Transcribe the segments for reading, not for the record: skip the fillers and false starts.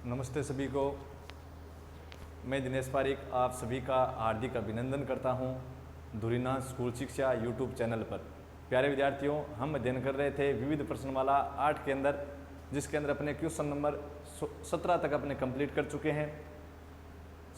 नमस्ते सभी को। मैं दिनेश पारिक आप सभी का हार्दिक अभिनंदन करता हूं धुरीनाथ स्कूल शिक्षा यूट्यूब चैनल पर। प्यारे विद्यार्थियों, हम अध्ययन कर रहे थे विविध प्रश्नमाला 8 के अंदर, जिसके अंदर अपने क्वेश्चन नंबर 17 तक अपने कंप्लीट कर चुके हैं,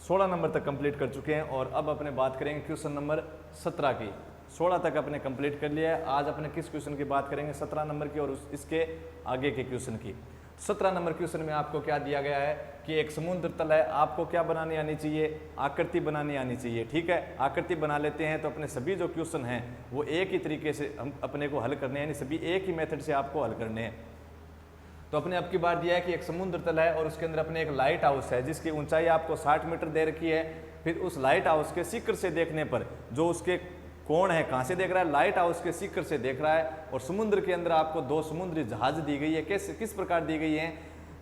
16 नंबर तक कंप्लीट कर चुके हैं और अब अपने बात करेंगे क्वेश्चन नंबर 17 की। 16 तक अपने कंप्लीट कर लिया है। आज अपने किस क्वेश्चन की बात करेंगे? 17 नंबर की और इसके आगे के क्वेश्चन की। 17 नंबर क्वेश्चन में आपको क्या दिया गया है कि एक समुद्र तल है, आपको क्या बनानी आनी चाहिए? आकृति बनानी आनी चाहिए। ठीक है, आकृति बना लेते हैं तो अपने सभी जो क्वेश्चन हैं वो एक ही तरीके से हम अपने को हल करने हैं, यानी सभी एक ही मेथड से आपको हल करने हैं। तो अपने अब की बार दिया है कि एक समुद्र तल है और उसके अंदर अपने एक लाइट हाउस है जिसकी ऊंचाई आपको 60 मीटर दे रखी है। फिर उस लाइट हाउस के शिखर से देखने पर जो उसके कौन है, कहाँ से देख रहा है? लाइट हाउस के शिखर से देख रहा है। और समुद्र के अंदर आपको 2 समुद्री जहाज दी गई है। किस प्रकार दी गई है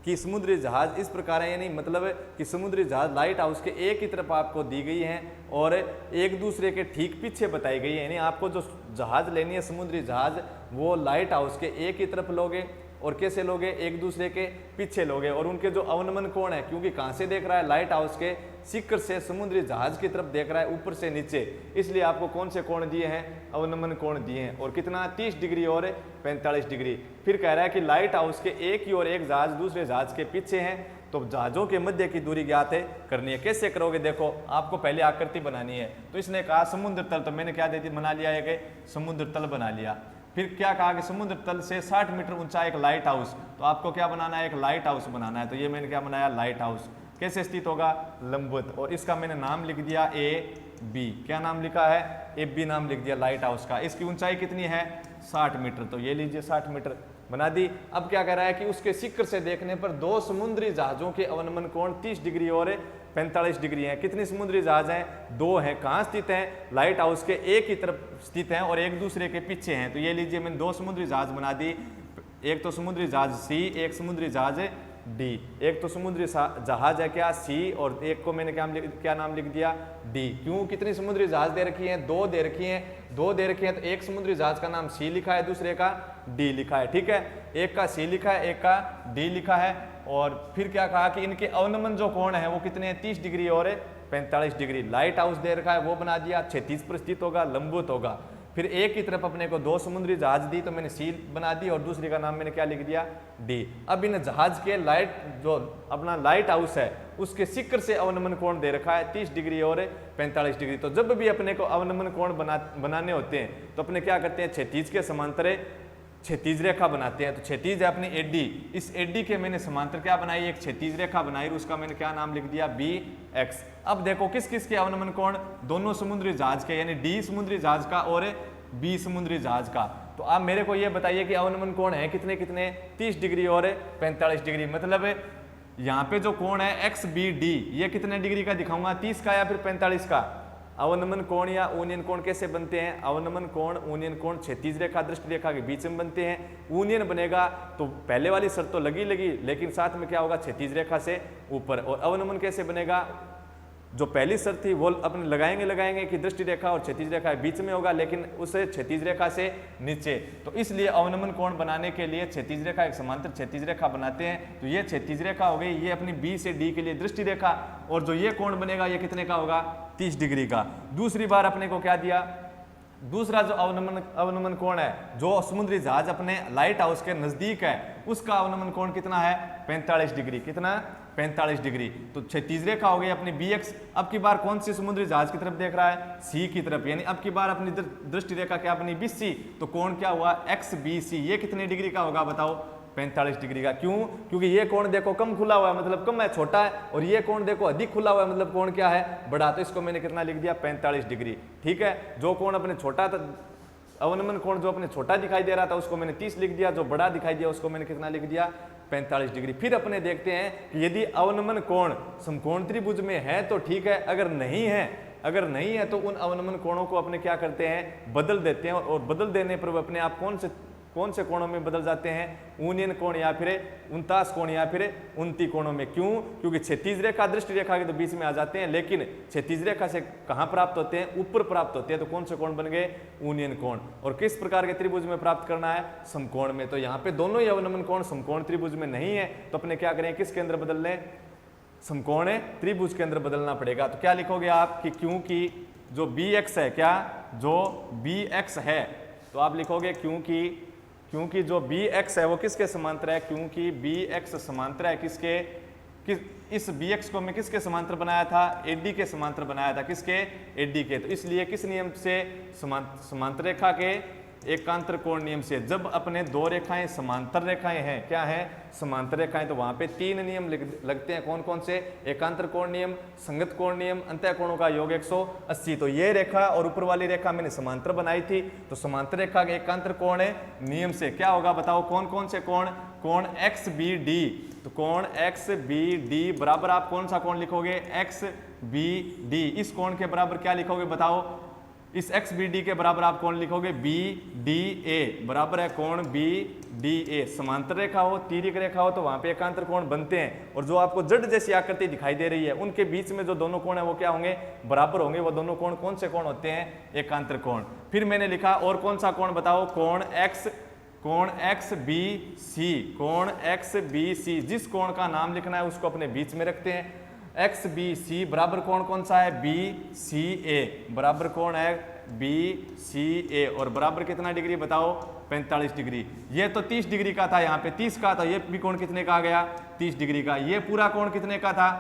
कि समुद्री जहाज इस प्रकार है, यानी मतलब कि समुद्री जहाज लाइट हाउस के एक ही तरफ आपको दी गई है और एक दूसरे के ठीक पीछे बताई गई है। यानी आपको जो जहाज लेनी है समुद्री जहाज, वो लाइट हाउस के एक ही तरफ लोगे और कैसे लोगे? एक दूसरे के पीछे लोगे। और उनके जो अवनमन कोण है, क्योंकि कहाँ से देख रहा है? लाइट हाउस के शिखर से समुद्री जहाज की तरफ देख रहा है, ऊपर से नीचे, इसलिए आपको कौन से कोण दिए हैं? अवनमन कोण दिए हैं। और कितना? 30 डिग्री और 45 डिग्री। फिर कह रहा है कि लाइट हाउस के एक ही और एक जहाज दूसरे जहाज के पीछे हैं, तो जहाजों के मध्य की दूरी ज्ञात है करनी है। कैसे करोगे? देखो, आपको पहले आकृति बनानी है। तो इसने कहा समुद्र तल, तो मैंने क्या देती बना लिया है कि समुद्र तल बना लिया। फिर क्या कहा कि समुद्र तल से 60 मीटर ऊंचा एक लाइट हाउस, तो आपको क्या बनाना है? एक लाइट हाउस बनाना है। तो ये मैंने क्या बनाया? Light house. कैसे स्थित होगा? लंबवत। और इसका मैंने नाम लिख दिया AB। क्या नाम लिखा है? AB नाम लिख दिया लाइट हाउस का। इसकी ऊंचाई कितनी है? 60 मीटर। तो ये लीजिए 60 मीटर बना दी। अब क्या कह रहा है कि उसके शिखर से देखने पर 2 समुद्री जहाजों के अवनमन कोण 30 डिग्री और 45 डिग्री हैं। कितनी समुद्री जहाज हैं? 2 हैं। कहाँ स्थित हैं? लाइट हाउस के एक ही तरफ स्थित हैं और एक दूसरे के पीछे हैं। तो ये लीजिए मैंने 2 समुद्री जहाज बना दी। एक तो समुद्री जहाज C, एक समुद्री जहाज D। एक तो समुद्री जहाज है क्या? C, और एक को मैंने क्या नाम लिख दिया? D। क्यों? कितनी समुद्री जहाज दे रखी हैं? 2 दे रखी हैं। 2 दे रखी हैं तो एक समुद्री जहाज का नाम C लिखा है, दूसरे का D लिखा है। ठीक है, एक का C लिखा है, एक का D लिखा है। और फिर क्या कहा कि इनके अवनमन जो कोण है वो कितने हैं? 30 डिग्री और 45 डिग्री। लाइट हाउस दे रखा है, वो बना दिया, क्षैतिज पर स्थित होगा, लंबवत होगा। फिर एक की तरफ अपने को 2 समुद्री जहाज दी, तो मैंने C बना दी और दूसरी का नाम मैंने क्या लिख दिया? D। अब इन जहाज के लाइट जो अपना लाइट हाउस है उसके शिखर से अवनमन कोण दे रखा है 30 डिग्री और 45 डिग्री। तो जब भी अपने को अवनमन कोण बनाने होते हैं तो अपने क्या करते हैं? क्षैतिज के समांतर क्षैतिज रेखा बनाते हैं। तो क्षैतिज है अपनी AD, इस AD के मैंने समांतर क्या बनाई? एक क्षैतिज रेखा बनाई, उसका मैंने क्या नाम लिख दिया? BX। अब देखो किस किस के अवनमन कोण? दोनों समुद्री जहाज के, यानी D समुद्री जहाज का और B समुद्री जहाज का। तो आप मेरे को ये बताइए कि अवनमन कोण है कितने कितने? 30 डिग्री और 45 डिग्री। मतलब यहाँ पे जो कोण है XBD, ये कितने डिग्री का दिखाऊंगा? 30 का या फिर 45 का? अवनमन कोण या यूनियन कोण कैसे बनते हैं? अवनमन कोण, यूनियन कोण क्षैतिज रेखा दृष्टि रेखा के बीच में बनते हैं। यूनियन बनेगा तो पहले वाली शर्त तो लगी, लेकिन साथ में क्या होगा? क्षैतिज रेखा से ऊपर। और अवनमन कैसे बनेगा? जो पहली शर्त थी वो अपने लगाएंगे कि दृष्टि रेखा और क्षैतिज रेखा बीच में होगा, लेकिन उसे क्षैतिज रेखा से नीचे। तो इसलिए अवनमन कोण बनाने के लिए क्षैतिज रेखा एक समांतर क्षैतिज रेखा बनाते हैं। तो ये क्षैतिज रेखा हो गई, ये अपनी B से D के लिए दृष्टि रेखा। और जो ये कोण बनेगा ये कितने का होगा? 30 डिग्री का। दूसरी बार अपने को क्या दिया? दूसरा जो अवनमन कोण है, जो समुद्री जहाज अपने लाइट हाउस के नजदीक है, उसका अवनमन कोण कितना है? 45 डिग्री। कितना? 45 डिग्री। तो क्षैतिज रेखा हो गई अपनी BX। अब की बार कौन सी समुद्री जहाज की तरफ देख रहा है? C की तरफ। यानी अब की बार अपनी दृष्टि रेखा क्या बनी? BC। तो कोण क्या हुआ? XBC। ये कितने डिग्री का होगा बताओ? 45 डिग्री का। क्यों? क्योंकि ये कोण देखो कम खुला हुआ है, मतलब कम है, छोटा है, और ये कोण देखो अधिक खुला हुआ है, मतलब कोण क्या है? बड़ा। तो इसको मैंने कितना लिख दिया? 45 डिग्री। ठीक है, जो कोण अपने छोटा था, अवनमन कोण जो अपने छोटा दिखाई दे रहा था उसको मैंने 30 लिख दिया, जो बड़ा दिखाई दिया उसको मैंने कितना लिख दिया? 45 डिग्री। फिर अपने देखते हैं कि यदि अवनमन कोण समकोण त्रिभुज में है तो ठीक है, अगर नहीं है तो उन अवनमन कोणों को अपने क्या करते हैं? बदल देते हैं। और बदल देने पर वो अपने आप कौन से कौन से कोणों में बदल जाते हैं? यूनियन कोण या फिर 49 कोण या फिर 29 कोणों में। क्यों? क्योंकि क्षैतिज रेखा दृष्टि रेखा के तो बीच में आ जाते हैं, लेकिन क्षैतिज रेखा से कहाँ प्राप्त होते हैं? ऊपर प्राप्त होते हैं। तो कौन से कोण बन गए? यूनियन कोण। और किस प्रकार के त्रिभुज में प्राप्त करना है? समकोण में। तो यहाँ पे दोनों ही अवनमन कोण समकोण त्रिभुज में नहीं है, तो अपने क्या करें? किसके अंदर बदल लें? समकोण त्रिभुज के अंदर बदलना पड़ेगा। तो क्या लिखोगे आप कि क्योंकि जो bx है, क्या जो bx है, तो आप लिखोगे क्योंकि जो bx है वो किसके समांतर है? क्योंकि bx समांतर है किसके? इस bx को मैं किसके समांतर बनाया था? AD के समांतर बनाया था। किसके? AD के। तो इसलिए किस नियम से? समांतर रेखा के एकांतर कोण नियम से। जब अपने दो रेखाएं समांतर रेखाएं हैं, क्या है? समांतर रेखाएं, तो वहां पे 3 नियम लगते हैं। कौन कौन से? एकांतर कोण नियम, संगत कोण नियम, अंतः कोणों का योग 180। तो ये रेखा और ऊपर वाली रेखा मैंने समांतर बनाई थी, तो समांतर रेखा के एकांतर कोण नियम से क्या होगा? बताओ कौन कौन से कोण? कोण XBD। तो कोण XBD बराबर आप कौन सा कोण लिखोगे? XBD। इस कोण के बराबर क्या लिखोगे? बताओ। इस XBD के बराबर आप कौन लिखोगे? BDA बराबर है कोण BDA। समांतर रेखा हो, तिर्यक रेखा हो, तो वहां पे एकांतर कोण बनते हैं। और जो आपको जड़ जैसी आकृति दिखाई दे रही है, उनके बीच में जो दोनों कोण है वो क्या होंगे? बराबर होंगे। वो दोनों कोण कौन से कोण होते हैं? एकांतर कोण। फिर मैंने लिखा और कौन सा कोण बताओ? कोण XBC। कोण XBC, जिस कोण का नाम लिखना है उसको अपने बीच में रखते हैं। XBC बराबर कोण कौन सा है? BCA बराबर कोण है BCA। और बराबर कितना डिग्री बताओ? 45 डिग्री। ये तो 30 डिग्री का था, यहाँ पे 30 का, तो ये भी कोण कितने का आ गया? 30 डिग्री का। ये पूरा कोण कितने का था?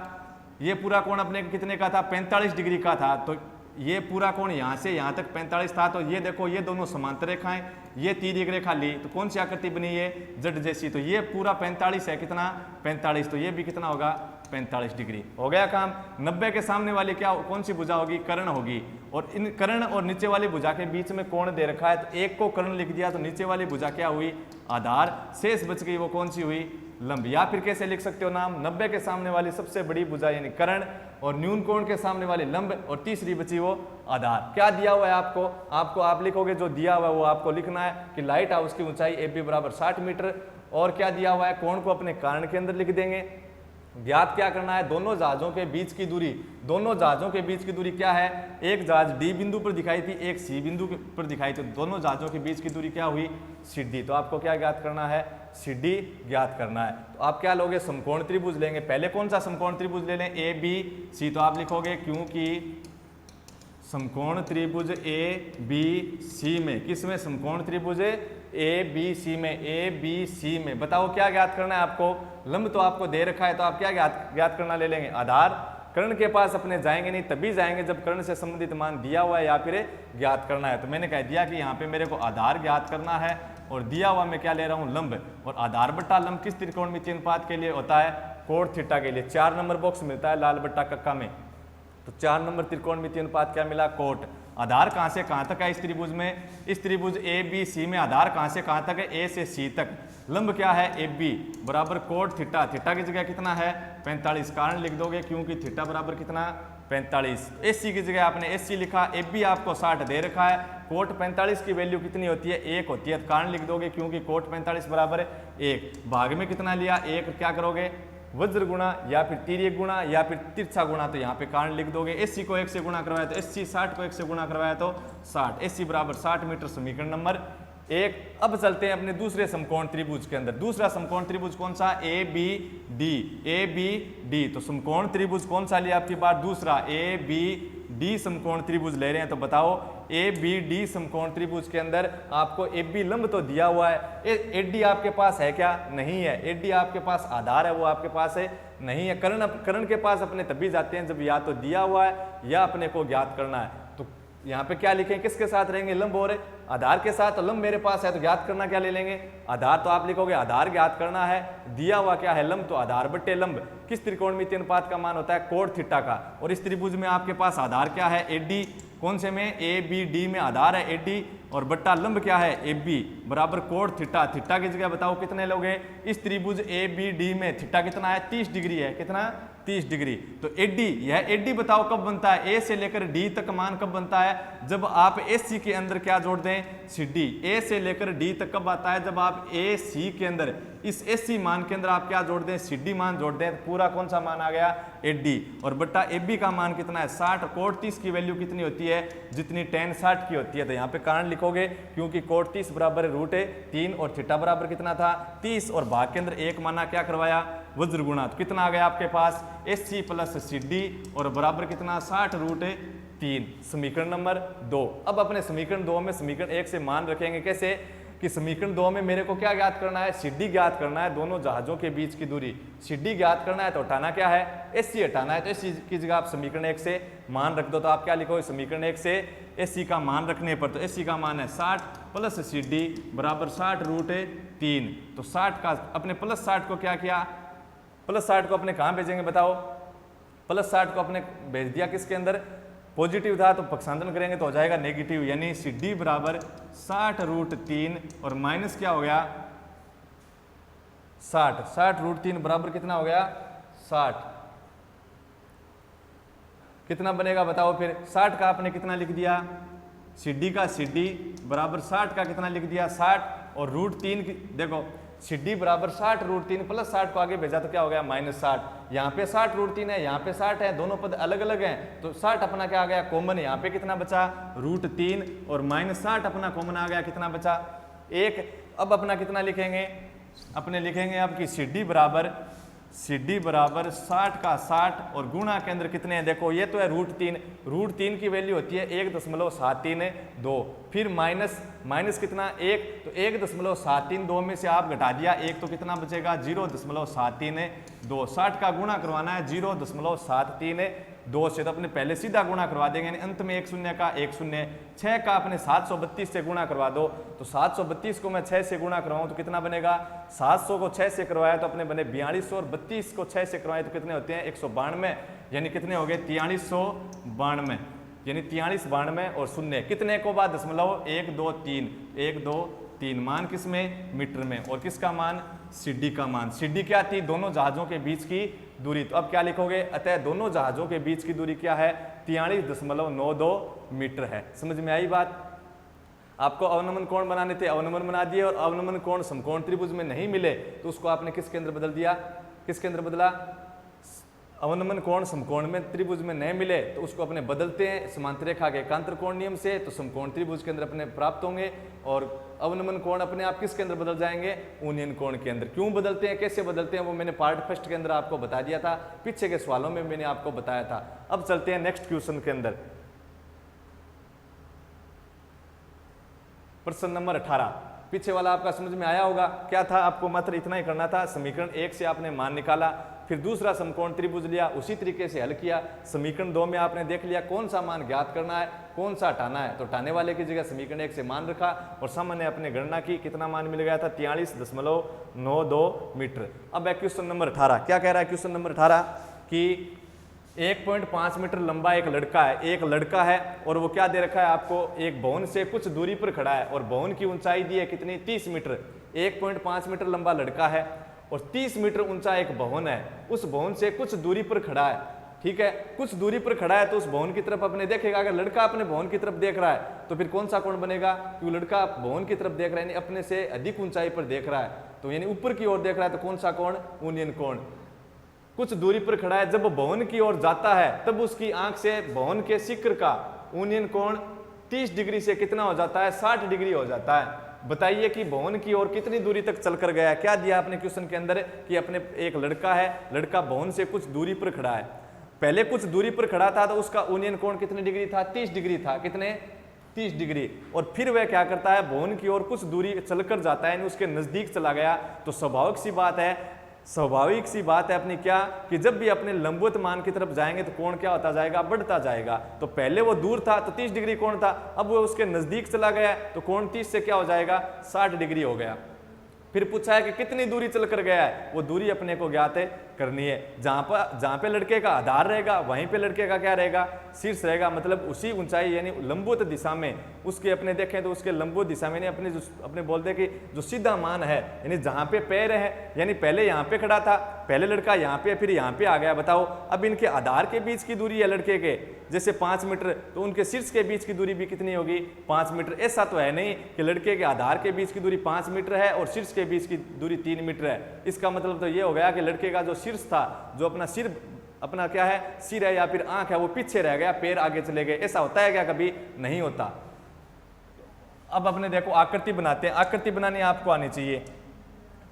ये पूरा कोण अपने कितने का था? 45 डिग्री का था। तो ये पूरा कोण यहाँ से यहाँ तक 45 था। तो ये देखो, ये दोनों समांतर रेखाएं, ये तिर्यक रेखा ली, तो कौन सी आकृति बनी? ये जड़ जैसी। तो ये पूरा 45 है। कितना? 45। तो ये भी कितना होगा? 45 डिग्री। हो गया काम। 90 के सामने वाली क्या कौन सी भुजा होगी? कर्ण होगी। और इन कर्ण और नीचे वाली भुजा के बीच में कोण दे रखा है, तो एक को कर्ण लिख दिया, तो नीचे वाली भुजा क्या हुई? आधार। शेष बच गई, वो कौन सी हुई? लंब। या फिर कैसे लिख सकते हो नाम? 90 के सामने वाली सबसे बड़ी भुजा यानी कर्ण, और न्यून कोण के सामने वाली लंब, और तीसरी बची वो आधार। क्या दिया हुआ है आपको? आप लिखोगे जो दिया हुआ है वो आपको लिखना है कि लाइट हाउस की ऊंचाई AB बराबर 60 मीटर। और क्या दिया हुआ है? कोण को अपने कारण के अंदर लिख देंगे। ज्ञात क्या करना है? दोनों जहाजों के बीच की दूरी। दोनों जहाजों के बीच की दूरी क्या है? एक जहाज D बिंदु पर दिखाई थी, एक C बिंदु पर दिखाई थी। दोनों जहाजों के बीच की दूरी क्या हुई? CD। तो आपको क्या ज्ञात करना है? CD ज्ञात करना है। तो आप क्या लोगे? समकोण त्रिभुज लेंगे। पहले कौन सा समकोण त्रिभुज ले लें? ABC। तो आप लिखोगे क्योंकि समकोण त्रिभुज ABC में, किस में? समकोण त्रिभुज ABC में, ABC में। बताओ क्या ज्ञात करना है आपको? लंब तो आपको दे रखा है, तो आप क्या ज्ञात करना ले लेंगे? आधार। कर्ण के पास अपने जाएंगे नहीं, तभी जाएंगे जब कर्ण से संबंधित मान दिया हुआ है या फिर ज्ञात करना है। तो मैंने कह दिया कि यहाँ पे मेरे को आधार ज्ञात करना है, और दिया हुआ मैं क्या ले रहा हूँ? लंब। और आधार बट्टा लंब किस त्रिकोणमितीय अनुपात के लिए होता है? कोण थीटा के लिए। 4 नंबर बॉक्स मिलता है लाल बट्टा कक्का में। तो 4 नंबर त्रिकोणमितीय अनुपात क्या मिला? कोट। आधार कहाँ से कहाँ तक है इस त्रिभुज में? इस त्रिभुज ABC में आधार कहाँ से कहाँ तक है? A से C तक। लंब क्या है? AB बराबर कोट थीटा। थीटा की जगह कितना है? 45। कारण लिख दोगे क्योंकि थीटा बराबर कितना? 45। AC की जगह आपने AC लिखा, AB आपको 60 दे रखा है। कोट 45 की वैल्यू कितनी होती है? 1 होती है। कारण लिख दोगे क्योंकि कोट 45 बराबर 1। भाग में कितना लिया? 1। क्या करोगे? वज्र गुणा या फिर तिर्यक गुणा या फिर तिरछा गुणा। तो यहाँ पे कारण लिख दोगे। AC को 1 से गुणा करवाया तो 80, 60 को 1 से गुणा करवाया तो 60। AC बराबर 60 मीटर। समीकरण नंबर 1। अब चलते हैं अपने दूसरे समकोण त्रिभुज के अंदर। दूसरा समकोण त्रिभुज कौन सा? ABD। ABD। तो समकोण त्रिभुज कौन सा लिया आपकी बार? दूसरा ABD समकोण त्रिभुज ले रहे हैं। तो बताओ ABD समकोण त्रिभुज के अंदर आपको AB लंब तो दिया हुआ है, AD आपके पास है क्या? नहीं है। AD आपके पास आधार है, वो आपके पास है नहीं है। कर्ण के पास अपने तभी जाते हैं जब या तो दिया हुआ है या अपने को ज्ञात करना है। तो यहाँ पे क्या लिखें? किसके साथ रहेंगे? लंब और आधार के साथ। तो लंब मेरे पास है तो ज्ञात करना क्या ले लेंगे? आधार। तो आप लिखोगे आधार ज्ञात करना है। दिया हुआ क्या है? लंब। तो आधार बट्टे लंब किस त्रिकोणमितीय अनुपात का मान होता है? कोण थीटा का। और इस त्रिभुज में आपके पास आधार क्या है? AD। कौन से में? ABD में आधार है AD। और बट्टा लंब क्या है ए बी बराबर कोण थीटा, थीटा की जगह बताओ कितने लोग हैं इस त्रिभुज ए बी डी में थीटा कितना है 30 डिग्री है, कितना 30 डिग्री। तो एडी, यह एडी बताओ कब बनता है, ए से लेकर डी तक मान कब बनता है, जब आप ए सी के अंदर क्या जोड़ दें सी डी। ए से लेकर डी तक कब आता है, जब आप ए सी के अंदर इस ए सी मान के अंदर आप क्या जोड़ दें सी डी मान जोड़ दें, तो पूरा कौन सा मान आ गया एडी। और बट्टा ए बी का मान कितना है 60, कोट 30 की वैल्यू कितनी होती है जितनी tan 60 की होती है। तो यहाँ पे कारण लिखोगे क्योंकि कोट 30 बराबर रूट 3 और थीटा बराबर कितना था 30 और भाग के अंदर एक माना क्या करवाया वज्र गुणा। तो कितना आ गया आपके पास S C plus C D और बराबर कितना 60 रूट 3, समीकरण नंबर 2। अब अपने समीकरण 2 में समीकरण 1 से मान रखेंगे कैसे कि समीकरण 2 में मेरे को क्या ज्ञात करना है सीडी ज्ञात करना है, दोनों जहाजों के बीच की दूरी सीडी ज्ञात करना है। तो हटाना क्या है एससी हटाना है, तो एससी की जगह आप समीकरण 1 से मान रख दो। तो आप क्या लिखोगे समीकरण 1 से एससी का मान रखने पर, तो एससी का मान है 60 प्लस सी डी बराबर 60 रूट 3। तो 60 का अपने प्लस 60 को क्या किया, प्लस 60 को अपने कहाँ भेजेंगे बताओ, प्लस 60 को अपने भेज दिया किसके अंदर, पॉजिटिव था तो पक्षांतरण करेंगे तो हो जाएगा नेगेटिव, यानी सी डी बराबर 60 रूट 3 और माइनस क्या हो गया 60, 60 रूट 3 बराबर कितना हो गया 60, कितना बनेगा बताओ फिर। 60 का आपने कितना लिख दिया सी डी का, सी डी बराबर 60 का कितना लिख दिया 60 और रूट 3 देखो सी डी बराबर 60 रूट 3 प्लस 60 को आगे भेजा तो क्या हो गया -60। यहाँ पे 60 रूट 3 है, यहाँ पे 60 है, दोनों पद अलग अलग हैं तो 60 अपना क्या आ गया कॉमन, यहाँ पे कितना बचा रूट 3 और -60 अपना कॉमन आ गया, कितना बचा 1। अब अपना कितना लिखेंगे, अपने लिखेंगे आपकी सी डी बराबर 60 का 60 और गुणा के अंदर कितने हैं देखो ये तो है रूट 3 की वैल्यू होती है 1.732, फिर माइनस कितना 1, तो 1.732 में से आप घटा दिया 1 तो कितना बचेगा 0.732। 60 का गुणा करवाना है 0.732 से, तो अपने पहले सीधा गुणा करवा देंगे, यानी अंत में एक शून्य का एक शून्य। 6 का अपने 732 से गुणा करवा दो, तो 732 को मैं 6 से गुणा करवाऊं तो कितना बनेगा 700 को 6 से करवाया तो अपने बने 4200 और 32 को 6 से करवाए तो कितने होते हैं 192, यानी कितने हो गए 4392, यानी 4392 और शून्य कितने को बाद दशमलव 1 2 3 मान किस में मीटर में, और किसका मान सीडी का मान। सीडी क्या थी दोनों जहाजों के बीच की दूरी, तो अब क्या लिखोगे अतः दोनों जहाजों के बीच की दूरी क्या है 43.92 मीटर है। समझ में आई बात। आपको अवनमन कोण बनाने थे, अवनमन बना दिए, और अवनमन कोण समकोण त्रिभुज में नहीं मिले तो उसको आपने किसके अंदर बदल दिया, किसके अंदर बदला, अवनमन कोण समकोण में त्रिभुज में नहीं मिले तो उसको अपने बदलते हैं समांतर रेखा के एकांतर कोण नियम से, तो समकोण त्रिभुज के अंदर अपने प्राप्त होंगे, और अवनमन कोण अपने आप किसके अंदर बदल जाएंगे ऊनियन कोण के अंदर। क्यों बदलते हैं कैसे बदलते हैं वो मैंने पार्ट फर्स्ट के अंदर आपको बता दिया था, पीछे के सवालों में मैंने आपको बताया था। अब चलते हैं नेक्स्ट क्वेश्चन के अंदर, प्रश्न नंबर 18। पीछे वाला आपका समझ में आया होगा, क्या था आपको मात्र इतना ही करना था, समीकरण 1 से आपने मान निकाला, फिर दूसरा समकोण त्रिभुज लिया, उसी तरीके से हल किया। समीकरण 2 में आपने देख लिया कौन सा मान ज्ञात करना है कौन सा हटाना है, तो हटाने वाले की जगह समीकरण 1 से मान रखा और सामान्य अपने गणना की, कितना मान मिल गया था 43.92 मीटर। अब है क्वेश्चन नंबर 18, क्या कह रहा है क्वेश्चन नंबर 18 कि 1.5 मीटर लंबा एक लड़का है और वो क्या दे रखा है आपको, एक भवन से कुछ दूरी पर खड़ा है और भवन की ऊंचाई दी है कितनी 30 मीटर। 1.5 मीटर लंबा लड़का है और 30 मीटर ऊंचा एक भवन है, उस भवन से कुछ दूरी पर खड़ा है, ठीक है, कुछ दूरी पर खड़ा है तो उस भवन की तरफ अपने देखेगा। अगर लड़का अपने भवन की तरफ देख रहा है तो फिर कौन सा कोण बनेगा, क्योंकि लड़का भवन की तरफ देख रहा है यानी अपने से अधिक ऊंचाई पर देख रहा है, तो यानी ऊपर की ओर देख रहा है, तो कौन सा कोण ऊनियन कोण। कुछ दूरी पर खड़ा है, जब भवन की ओर जाता है तब उसकी आंख से भवन के शिखर का ऊनियन कोण 30 डिग्री से कितना हो जाता है 60 डिग्री हो जाता है। बताइए कि भवन की ओर कितनी दूरी तक चलकर गया है। क्या दिया आपने क्वेश्चन के अंदर कि अपने एक लड़का है, लड़का भवन से कुछ दूरी पर खड़ा है, पहले कुछ दूरी पर खड़ा था तो उसका ऊनियन कोण कितनी डिग्री था 30 डिग्री था, कितने 30 डिग्री, और फिर वह क्या करता है भवन की ओर कुछ दूरी चलकर जाता है यानी उसके नजदीक चला गया, तो स्वाभाविक सी बात है अपनी क्या कि जब भी अपने लंबवत मान की तरफ जाएंगे तो कोण क्या होता जाएगा बढ़ता जाएगा। तो पहले वो दूर था तो 30 डिग्री कोण था, अब वो उसके नजदीक चला गया तो कोण 30 से क्या हो जाएगा 60 डिग्री हो गया। फिर पूछा है कि कितनी दूरी चल कर गया है, वो दूरी अपने को ज्ञात करनी है। जहाँ पे लड़के का आधार रहेगा वहीं पे लड़के का क्या रहेगा, शीर्ष रहेगा। मतलब उसी ऊंचाई यानी लंबवत दिशा में उसके अपने देखें तो उसके लंबवत दिशा में अपने जो अपने बोलते हैं कि जो सीधा मान है यानी जहाँ पे पैर है, यानी पहले यहाँ पे खड़ा था, पहले लड़का यहाँ पे फिर यहाँ पे आ गया। बताओ अब इनके आधार के बीच की दूरी है लड़के के जैसे 5 मीटर, तो उनके शीर्ष के बीच की दूरी भी कितनी होगी, 5 मीटर। ऐसा तो है नहीं कि लड़के के आधार के बीच की दूरी 5 मीटर है और शीर्ष के बीच की दूरी 3 मीटर है। इसका मतलब तो ये हो गया कि लड़के का जो शीर्ष था, जो अपना सिर अपना क्या है सिर है या फिर आंख है, वो पीछे रह गया, पैर आगे चले गए। ऐसा होता है क्या, कभी नहीं होता। अब अपने देखो आकृति बनाते हैं। आकृति बनानी आपको आनी चाहिए।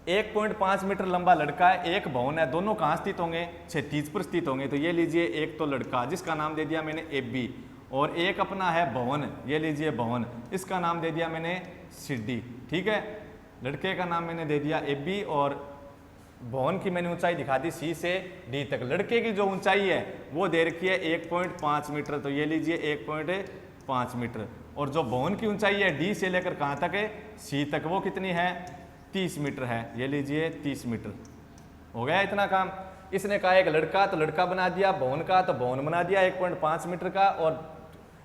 1.5 मीटर लंबा लड़का है, एक भवन है, दोनों कहाँ स्थित होंगे, क्षैतिज पर स्थित होंगे। तो ये लीजिए एक तो लड़का जिसका नाम दे दिया मैंने AB, और एक अपना है भवन, ये लीजिए भवन, इसका नाम दे दिया मैंने CD। ठीक है, लड़के का नाम मैंने दे दिया AB और भवन की मैंने ऊंचाई दिखा दी C से D तक। लड़के की जो ऊंचाई है वो दे रखी है 1.5 मीटर, तो ये लीजिए 1.5 मीटर। और जो भवन की ऊंचाई है D से लेकर कहाँ तक है, C तक, वो कितनी है, 30 मीटर है। ये लीजिए 30 मीटर। हो गया इतना काम। इसने कहा एक लड़का, तो लड़का बना दिया, भवन का तो भवन बना दिया 1.5 मीटर का, और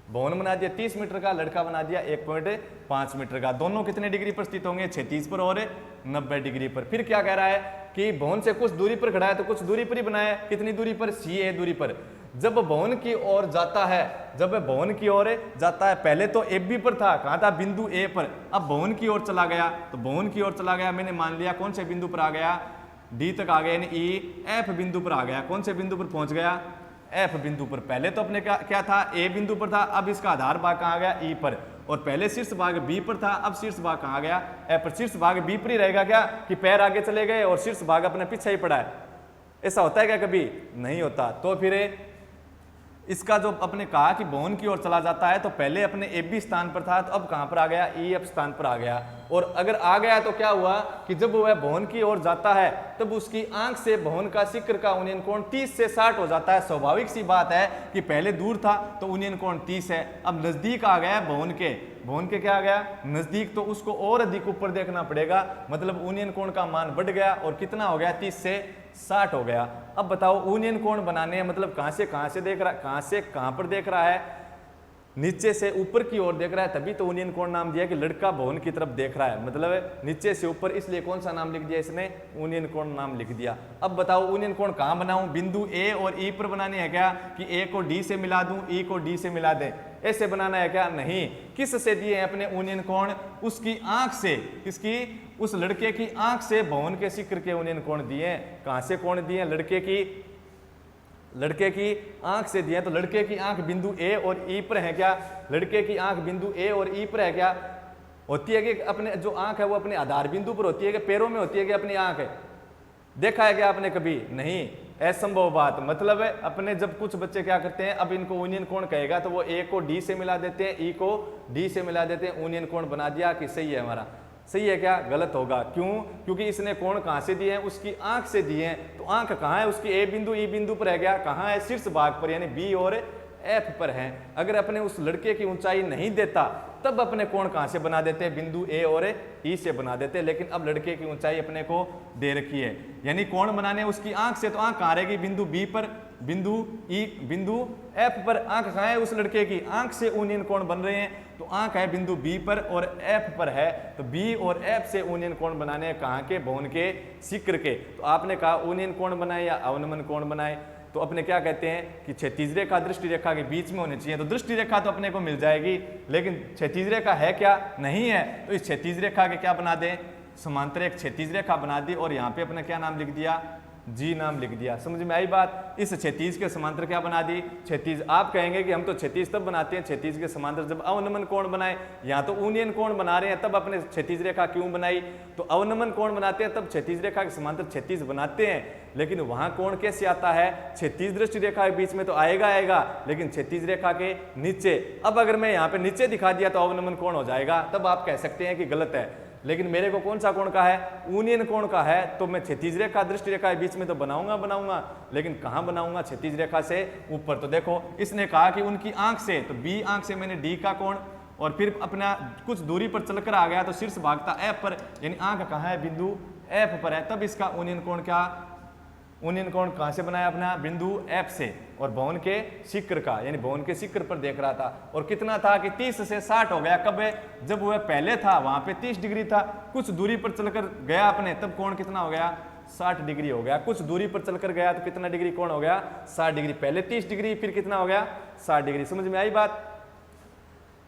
भवन बना दिया 30 मीटर का, लड़का बना दिया 1.5 मीटर का। दोनों कितने डिग्री पर स्थित होंगे, 36 पर और 90 डिग्री पर। फिर क्या कह रहा है कि भवन से कुछ दूरी पर खड़ा है, तो कुछ दूरी पर ही बनाया। कितनी दूरी पर, CA दूरी पर। जब भवन की ओर जाता है, जब भवन की ओर जाता है, पहले तो AB पर था, कहाँ था, बिंदु A पर। अब भवन की ओर चला गया, तो भवन की ओर चला गया, मैंने मान लिया कौन से बिंदु पर आ गया, D तक आ गया, यानी EF बिंदु पर आ गया। कौन से बिंदु पर पहुंच गया, F बिंदु पर। पहले तो अपने क्या था, A बिंदु पर था, अब इसका आधार भाग कहाँ आ गया, E पर। और पहले शीर्ष भाग B पर था, अब शीर्ष भाग कहाँ आ गया, F पर। शीर्ष भाग B पर ही रहेगा क्या, कि पैर आगे चले गए और शीर्ष भाग अपने पीछे ही पड़ा है। ऐसा होता है क्या, कभी नहीं होता। तो फिर इसका जो अपने कहा कि भवन की ओर चला जाता है, तो पहले अपने AB स्थान पर था, तो अब कहां पर आ गया, EF स्थान पर आ गया। और अगर आ गया तो क्या हुआ कि जब वह भवन की ओर जाता है तब उसकी आंख से भवन का शिखर का उन्नयन कोण 30 से 60 हो जाता है। स्वाभाविक सी बात है कि पहले दूर था तो उन्नयन कोण 30 है, अब नजदीक आ गया भवन के क्या आ गया, नजदीक, तो उसको और अधिक ऊपर देखना पड़ेगा। मतलब उन्नयन कोण का मान बढ़ गया और कितना हो गया, 30 से 60 हो गया। अब बताओ उन्नयन कोण बनाने हैं, मतलब कहां से देख रहा है, कहां से कहां पर देख रहा है, नीचे से ऊपर की ओर देख रहा है, तभी तो उन्नयन कोण नाम दिया कि लड़का भवन की तरफ देख रहा है। मतलब नीचे से ऊपर, इसलिए कौन सा नाम लिख दिया इसने, उन्नयन कोण नाम लिख दिया। अब बताओ उन्नयन कोण कहां बनाऊं, बिंदु A और E पर बनानी है क्या, कि A को D से मिला दूं, E को D से मिला दें, ऐसे बनाना है क्या, नहीं। किस से दिए हैं अपने उन्नयन कोण, उसकी आंख से, किसकी, उस लड़के की आंख से भवन के शिखर के उन्नयन कोण दिए। कहां से कोण दिए, लड़के की आंख से दिए। तो लड़के की आंख बिंदु A और E पर है क्या, लड़के की आंख बिंदु A और E पर है क्या, होती है कि अपने जो आंख है वो अपने आधार बिंदु पर होती है कि पैरों में होती है कि अपनी आंख है, देखा है क्या आपने कभी, नहीं, असंभव बात। मतलब है अपने जब कुछ बच्चे क्या करते हैं, अब इनको उन्नयन कोण कहेगा तो वो A को D से मिला देते हैं, E को D से मिला देते हैं, उन्नयन कोण बना दिया कि सही है हमारा। सही है क्या, गलत होगा। क्यों, क्योंकि इसने कोण कहां से दिए हैं, उसकी आंख से दिए हैं। तो आंख कहां है उसकी, A बिंदु E बिंदु पर है क्या, कहां है, शीर्ष भाग पर, यानी B और F पर है। अगर अपने उस लड़के की ऊंचाई नहीं देता तब अपने कोण कहां से बना देते हैं, बिंदु A और E से बना देते हैं। लेकिन अब लड़के की ऊंचाई अपने को दे रखी है, यानी कोण बनाने उसकी आंख से, तो आंख कहां रहेगी, बिंदु B पर, बिंदु E, बिंदु F पर। आंख कहां है उस लड़के की, आंख से उन्नयन कोण बन रहे हैं, तो आंख है बिंदु B पर और F पर है। तो B और F से उन्नयन कोण बनाने हैं कहां के, भवन के शिखर के। तो आपने कहा उन्नयन कोण बनाए या अवनमन कोण बनाए, तो अपने क्या कहते हैं कि क्षैतिज रेखा दृष्टि रेखा के बीच में होनी चाहिए। तो दृष्टि रेखा तो अपने को मिल जाएगी, लेकिन क्षैतिज रेखा है क्या, नहीं है। तो इस क्षैतिज रेखा के क्या बना दें, समांतर एक क्षैतिज रेखा बना दी और यहाँ पे अपने क्या नाम लिख दिया, G नाम लिख दिया। समझ में आई बात। इस क्षैतिज के समांतर क्या बना दी, क्षैतिज। आप कहेंगे कि हम तो क्षैतिज तब बनाते हैं, क्षैतिज के समांतर जब अवनमन कोण बनाए। यहाँ तो उन्नयन कोण बना रहे हैं, तब अपने क्षैतिज रेखा क्यों बनाई, तो अवनमन कोण बनाते हैं तब क्षैतिज रेखा के समांतर क्षैतिज बनाते हैं। लेकिन वहां कोण कैसे आता है, क्षैतिज दृष्टि रेखा के बीच में तो आएगा, लेकिन क्षैतिज रेखा के नीचे। अब अगर मैं यहाँ पे नीचे दिखा दिया तो अवनमन कोण हो जाएगा, तब आप कह सकते हैं कि गलत है। लेकिन मेरे को कौन सा कोण का है, उन्नयन कोण का है, तो मैं क्षैतिज रेखा दृष्टि रेखा के बीच में तो बनाऊंगा, लेकिन कहां बनाऊंगा, क्षैतिज रेखा से ऊपर। तो देखो इसने कहा कि उनकी आंख से, तो B आंख से मैंने D का कोण और फिर अपना कुछ दूरी पर चलकर आ गया तो शीर्ष भाग था एफ पर, यानी आंख कहाँ है, बिंदु एफ पर है, तब इसका ऊनियन कोण क्या, ऊनियन कोण कहाँ से बनाया, अपना बिंदु एफ से, और भवन के शिखर का, यानी भवन के शिखर पर देख रहा था। और कितना था कि 30 से 60 हो गया, कब है, जब वह पहले था वहां पे 30 डिग्री था, कुछ दूरी पर चलकर गया अपने, तब कोण कितना हो गया, 60 डिग्री हो गया। कुछ दूरी पर चलकर गया तो कितना डिग्री कोण हो गया, 60 डिग्री, पहले 30 डिग्री फिर कितना हो गया, 60 डिग्री। समझ में आई बात।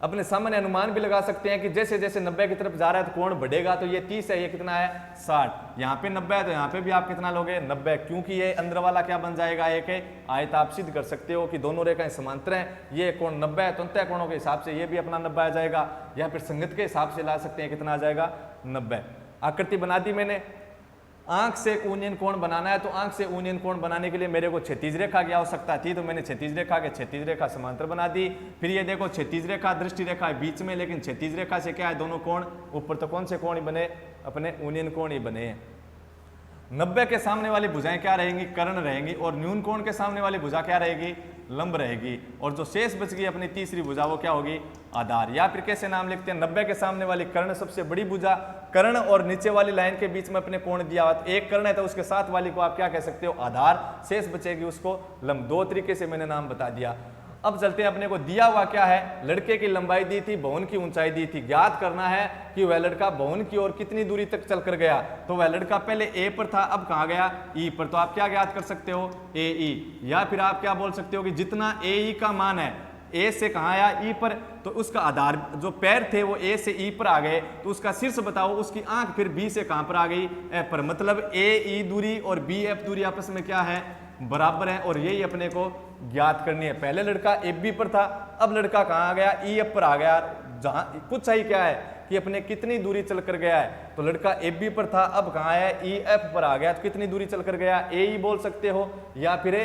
अपने सामान्य अनुमान भी लगा सकते हैं कि जैसे जैसे 90 की तरफ जा रहा है तो कोण बढ़ेगा, तो ये 30 है, ये कितना है, 60, यहाँ पे 90 है तो यहाँ पे भी आप कितना लोगे, 90, क्योंकि ये अंदर वाला क्या बन जाएगा, एक आयत। आप सिद्ध कर सकते हो कि दोनों रेखाएं समांतर हैं, ये कोण 90 है तो अंतः कोणों के हिसाब से ये भी अपना 90 आ जाएगा, या फिर संगत के हिसाब से ला सकते हैं, कितना आ जाएगा, 90। आकृति बना दी मैंने। आंख से ऊनियन कोण बनाना है, तो आंख से ऊनियन कोण बनाने के लिए मेरे को क्षैतिज रेखा की आवश्यकता थी, तो मैंने क्षैतिज रेखा के क्षैतिज रेखा समांतर बना दी। फिर ये देखो क्षैतिज रेखा दृष्टि रेखा है बीच में, लेकिन क्षैतिज रेखा से क्या है, दोनों कोण ऊपर, तो कौन से कोण ही बने, अपने ऊनियन कोण ही बने। 90 के सामने वाली भुजाएं क्या रहेंगी, कर्ण रहेंगी, और न्यून कोण के सामने वाली भुजा क्या रहेगी, लंब रहेगी, और जो शेष बच गई अपनी तीसरी भुजा वो क्या होगी, आधार। या फिर कैसे नाम लिखते हैं, 90 के सामने वाली कर्ण सबसे बड़ी भुजा, कर्ण और नीचे वाली लाइन के बीच में अपने कोण दिया हुआ, एक कर्ण है तो उसके साथ वाली को आप क्या कह सकते हो, आधार, शेष बचेगी उसको लंब। दो तरीके से मैंने नाम बता दिया। अब चलते हैं, अपने को दिया हुआ क्या है, लड़के की लंबाई दी थी, भवन की ऊंचाई दी थी, ज्ञात करना है कि वह लड़का भवन की ओर कितनी दूरी तक चलकर गया। तो वह लड़का पहले ए पर था, अब कहाँ गया, ई पर, तो आप क्या ज्ञात कर सकते हो, ए ई, या फिर आप क्या बोल सकते हो कि जितना ए ई का मान है, ए से कहाँ आया, ई पर, तो उसका आधार जो पैर थे वो ए से ई पर आ गए, तो उसका शीर्ष बताओ, उसकी आंख फिर बी से कहाँ पर आ गई, एफ पर। मतलब ए ई दूरी और बी एफ दूरी आपस में क्या है, बराबर है, और यही अपने को ज्ञात करनी है। पहले लड़का एफ बी पर था, अब लड़का कहाँ आ गया, ई एफ पर आ गया। जहां कुछ सही क्या है कि अपने कितनी दूरी चल कर गया है, तो लड़का एफ बी पर था, अब कहाँ है, ई एफ पर आ गया, तो कितनी दूरी चल कर गया, ए ई बोल सकते हो या फिर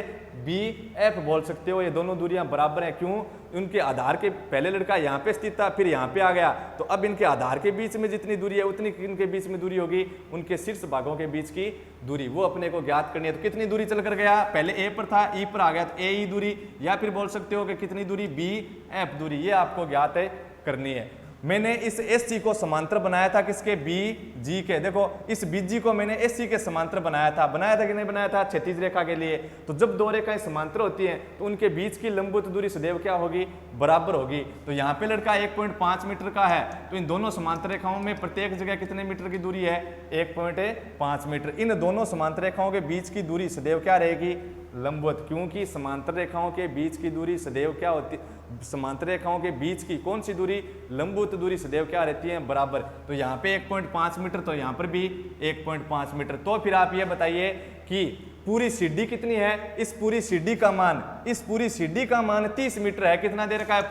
बी एफ बोल सकते हो। ये दोनों दूरियां बराबर हैं, क्यों, उनके आधार के, पहले लड़का यहाँ पे स्थित था, फिर यहाँ पे आ गया, तो अब इनके आधार के बीच में जितनी दूरी है उतनी इनके बीच में दूरी होगी, उनके शीर्ष भागों के बीच की दूरी, वो अपने को ज्ञात करनी है। तो कितनी दूरी चल कर गया, पहले ए पर था, ई पर आ गया, तो ए ई दूरी, या फिर बोल सकते हो कि कितनी दूरी, बी एफ दूरी, ये आपको ज्ञात है करनी है। मैंने इस एस सी को समांतर बनाया था, किसके, बी जी के। देखो इस बी जी को मैंने एस सी के समांतर बनाया था कि नहीं बनाया था, क्षैतिज रेखा के लिए। तो जब दो रेखाएं समांतर होती हैं तो उनके बीच की लंबवत दूरी सदैव क्या होगी, बराबर होगी। तो यहाँ पे लड़का 1.5 मीटर का है, तो इन दोनों समांतर रेखाओं में प्रत्येक जगह कितने मीटर की दूरी है, 1.5 मीटर। इन दोनों समांतर रेखाओं के बीच की दूरी सदैव क्या रहेगी, लंबवत, क्योंकि समांतर रेखाओं के बीच की दूरी सदैव क्या होती, समांतर रेखाओं के बीच की कौन सी दूरी, लंबवत दूरी सदैव क्या रहती है, बराबर। तो यहाँ पे 1.5 मीटर, तो यहाँ पर भी 1.5 मीटर। तो फिर आप ये बताइए कि पूरी सीढ़ी कितनी है, इस पूरी सीढ़ी का मान, इस पूरी सीढ़ी का मान 30 मीटर है। कितना दे रखा है,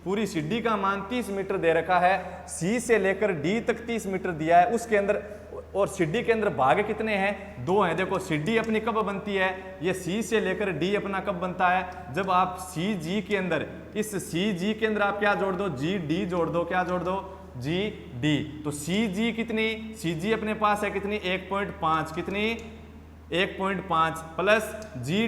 पूरी सीढ़ी का मान 30 मीटर दे रखा है। सी से लेकर डी तक 30 मीटर दिया है, उसके अंदर, और सीढ़ी के अंदर भाग कितने हैं, 2 हैं। देखो सीढ़ी अपनी कब बनती है, ये सी से लेकर डी अपना कब बनता है, जब आप सी जी के अंदर, इस सी जी के अंदर आप क्या जोड़ दो, जी डी जोड़ दो, क्या जोड़ दो, जी डी। तो सी जी कितनी, सी जी अपने पास है कितनी, 1.5, कितनी, 1.5 प्लस जी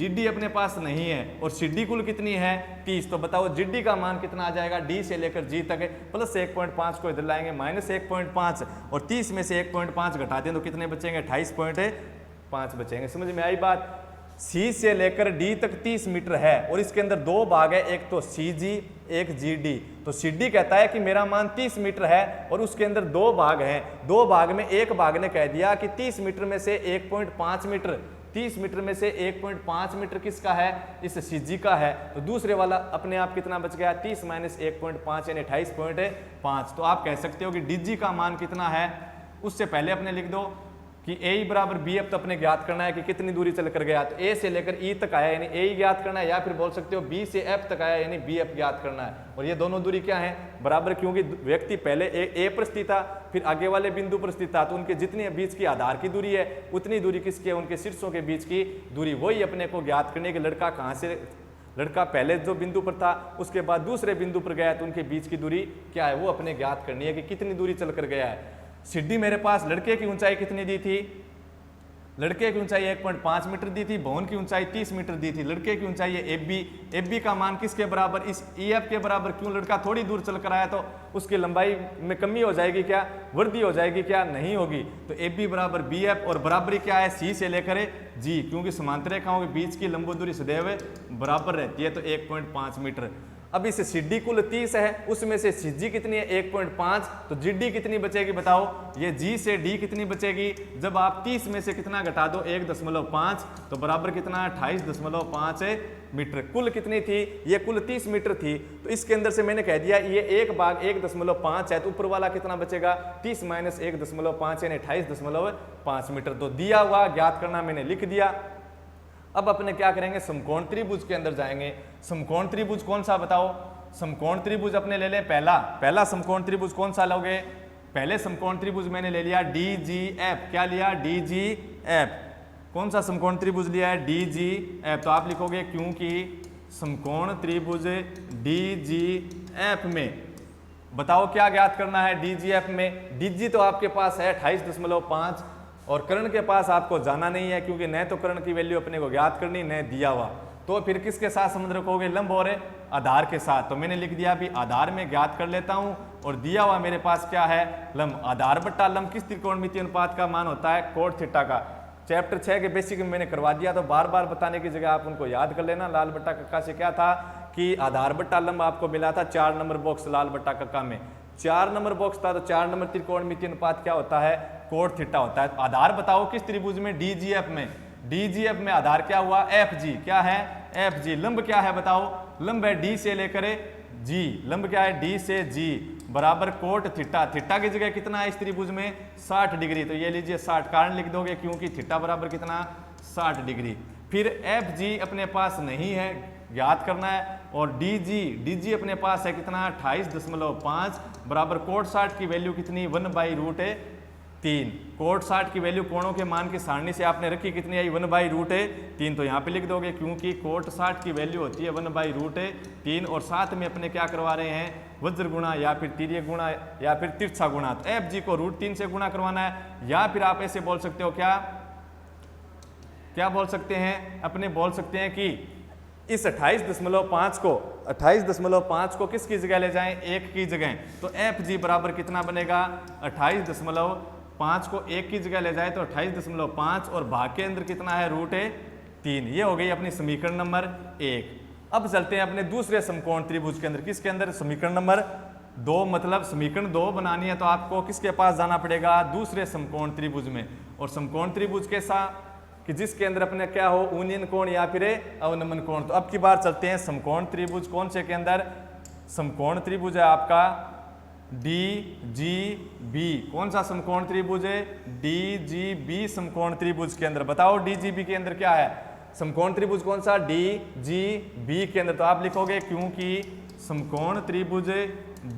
डी अपने पास नहीं है, और सी डी कुल कितनी है, 30। तो बताओ जी डी का मान कितना आ जाएगा, डी से लेकर जी तक है, प्लस 1.5 को इधर लाएंगे, माइनस 1.5, और 30 में से 1.5 घटाते हैं तो कितने बचेंगे, 28.5 बचेंगे। समझ में आई बात। सी से लेकर डी तक 30 मीटर है, और इसके अंदर 2 भाग है, एक तो सी जी, एक जी डी। तो सी डी कहता है कि मेरा मान 30 मीटर है, और उसके अंदर 2 भाग हैं। 2 भाग में एक भाग ने कह दिया कि 30 मीटर में से 1.5 मीटर, 30 मीटर में से 1.5 मीटर किसका है, इस सी जी का है। तो दूसरे वाला अपने आप कितना बच गया, 30 माइनस 1.5 यानी 28.5। तो आप कह सकते हो कि डी जी का मान कितना है। उससे पहले अपने लिख दो कि ए बराबर बी एफ, तो अपने ज्ञात करना है कि कितनी दूरी चल कर गया, तो ए से लेकर ई तक आया यानी ए ज्ञात करना है, या फिर बोल सकते हो बी से एफ तक आया यानी बी एफ ज्ञात करना है। और ये दोनों दूरी क्या है, बराबर, क्योंकि व्यक्ति पहले ए पर स्थित था, फिर आगे वाले बिंदु पर स्थित था, तो उनके जितनी बीच की आधार की दूरी है उतनी दूरी किसकी है, उनके शीर्षों के बीच की दूरी। वही अपने को ज्ञात करने के लड़का कहाँ से, लड़का पहले जो बिंदु पर था उसके बाद दूसरे बिंदु पर गया, तो उनके बीच की दूरी क्या है, वो अपने ज्ञात करनी है कि कितनी दूरी चल कर गया है। सीढ़ी मेरे पास लड़के की ऊंचाई कितनी दी थी, लड़के की ऊंचाई 1.5 मीटर दी थी, भवन की ऊंचाई 30 मीटर दी थी। लड़के की ऊंचाई है एफ बी का मान किसके बराबर, इस ई एफ के बराबर। क्यों, लड़का थोड़ी दूर चल कर आया तो उसकी लंबाई में कमी हो जाएगी क्या, वृद्धि हो जाएगी क्या, नहीं होगी। तो एफ बी बराबर बी एफ, और बराबरी क्या है, सी से लेकर जी, क्योंकि समांतर रेखाओं के बीच की लंब दूरी सदैव बराबर रहती है, तो 1.5 मीटर। अब इसे CD कुल 30 है, उसमें से CG कितनी है 1.5, तो GD कितनी बचेगी बताओ। ये G से D कितनी बचेगी, जब आप 30 में से कितना घटा दो 1.5, तो बराबर कितना 28.5 मीटर। कुल कितनी थी, ये कुल 30 मीटर थी। तो इसके अंदर से मैंने कह दिया ये 1/1.5 है, तो ऊपर वाला कितना बचेगा 30 - 1.5 यानी 28.5 मीटर। तो दिया हुआ ज्ञात करना मैंने लिख दिया। अब अपने क्या करेंगे, समकोण त्रिभुज के अंदर जाएंगे। समकोण त्रिभुज कौन सा बताओ, समकोण त्रिभुज अपने ले लें पहला समकोण त्रिभुज कौन सा लोगे, पहले समकोण त्रिभुज मैंने ले लिया DGF। क्या लिया, DGF। कौन सा समकोण त्रिभुज लिया है, DGF। तो आप लिखोगे क्योंकि समकोण त्रिभुज DGF में बताओ क्या ज्ञात करना है, DGF में DG तो आपके पास है 28.5, और कर्ण के पास आपको जाना नहीं है, क्योंकि न तो कर्ण की वैल्यू अपने को ज्ञात करनी, न दिया हुआ। तो फिर किसके साथ संबंध रखोगे, लंब और आधार के साथ। तो मैंने लिख दिया अभी आधार में ज्ञात कर लेता हूं, और दिया हुआ मेरे पास क्या है, लंब। आधार बट्टा लंब किस त्रिकोणमितीय अनुपात का मान होता है, कोट थीटा का। चैप्टर 6 के बेसिक में मैंने करवा दिया, तो बार बार बताने की जगह आप उनको याद कर लेना। लाल बट्टा कक्का से क्या था कि आधार बट्टा लंब आपको मिला था 4 नंबर बॉक्स लाल बट्टा कक्का में, 4 नंबर बॉक्स था। तो 4 नंबर त्रिकोणमितीय अनुपात क्या होता है, कोट थीटा होता है। आधार बताओ किस त्रिभुज में, DGF में। DGF में आधार क्या हुआ, FG। क्या है, FG। लंब क्या है बताओ, लंब है D से लेकर G। लंब क्या है, D से G बराबर कोट थीटा। थीटा की जगह कितना है इस त्रिभुज में, 60 डिग्री। तो ये लीजिए 60, कारण लिख दोगे क्योंकि थीटा बराबर कितना, 60 डिग्री। फिर FG अपने पास नहीं है, ज्ञात करना है। और DG अपने पास है कितना, 28.5 बराबर कोट 60 की वैल्यू कितनी, 1/√3। कोट 60 की वैल्यू कोणों के मान की सारणी से आपने रखी, कितनी आई, 1/√3। तो यहाँ पे लिख दोगे क्योंकि कोट 60 की वैल्यू होती है 1/√3, और साथ में अपने क्या करवा रहे हैं, वज्र गुणा या फिर तिर्यक गुणा या फिर तिरछा गुणा। तो FG को √3 से गुणा करवाना है, या फिर आप ऐसे बोल सकते हो, क्या बोल सकते हैं, अपने बोल सकते हैं कि इस 28.5 को किसकी जगह ले जाएं, 1 की जगह। तो FG बराबर कितना बनेगा, 28.5 को 1 की जगह ले जाए तो 28.5, और भाग के अंदर कितना है, √3। ये हो गई अपनी समीकरण नंबर 1। अब चलते हैं अपने दूसरे समकोण त्रिभुज के अंदर। किसके अंदर, समीकरण नंबर 2। मतलब समीकरण 2 बनानी है तो आपको किसके पास जाना पड़ेगा, दूसरे समकोण त्रिभुज में। और समकोण त्रिभुज कैसा, कि जिसके अंदर अपने क्या हो, उन्नयन कोण या फिर अवनमन कोण। तो अब की बार चलते हैं समकोण त्रिभुज कौन से के अंदर, समकोण त्रिभुज है आपका DGB। कौन सा समकोण त्रिभुज है, DGB समकोण त्रिभुज के अंदर। बताओ DGB के अंदर क्या है, समकोण त्रिभुज कौन सा, DGB के अंदर। तो आप लिखोगे क्योंकि समकोण त्रिभुज